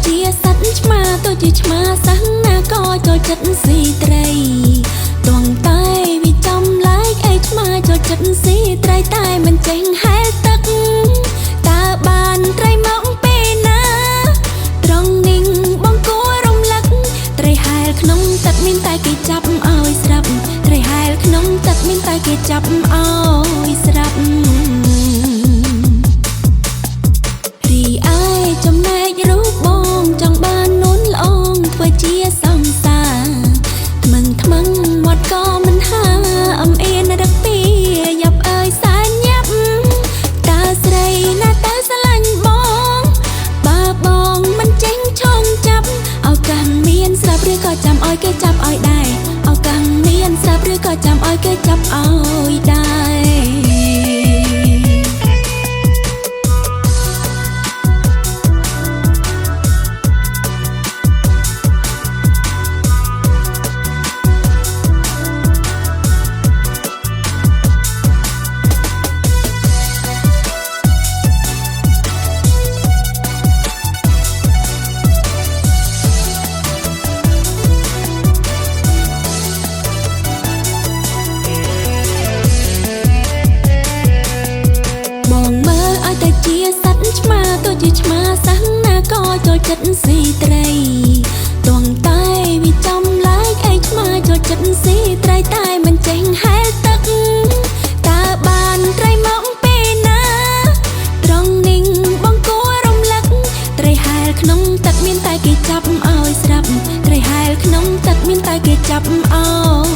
ជាសត្វឆ្មាទៅជាឆ្មាសាំងណាក៏ចូលចិត្តស៊ីត្រីទងតែវាចំឡាយឯឆ្មាចូលចិត្តស៊ីត្រីតែមិនចេះហែលទឹកតើបានត្រីមកពេលណាត្រង់នេះបងគួររំលឹកត្រីហែលក្នុងទឹកមានតែគេចាប់ឲ្យស្រាប់ត្រីហែលក្នុងទឹកមានតែគេចាប់ឲ្យស្រាប់រីឯចំណែករូបបងចង់បាននួនល្អងធ្វើជាសង្សារថ្មឹងមាត់ក៏មិនហាអំអៀនរឹកពីយ៉ាប់អើយសែនញាប់តើស្រីណាតើស្រឡាញ់បងបើបងមិនចេញឈងចាប់ឱកាសមានស្រាប់ឬក៏ចាំឲ្យគេចាប់ឲ្យដែរឱកាសមានស្រាប់ឬក៏ចាំឲ្យគេចាប់ឲ្យដែរជាសត្វឆ្មាទៅជាឆ្មាសាំងណាក៏ចូលចិត្តស៊ីត្រីទងតែវាចំឡាយឯឆ្មាចូលចិត្តស៊ីត្រីតែមិនចេះហែលទឹកតើបានត្រីមកពេលណាត្រង់នេះបងគួររំលឹកត្រីហែលក្នុងទឹកមានតែគេចាប់ឲ្យស្រាប់ត្រីហែលក្នុងទឹកមានតែគេចាប់ឲ្យ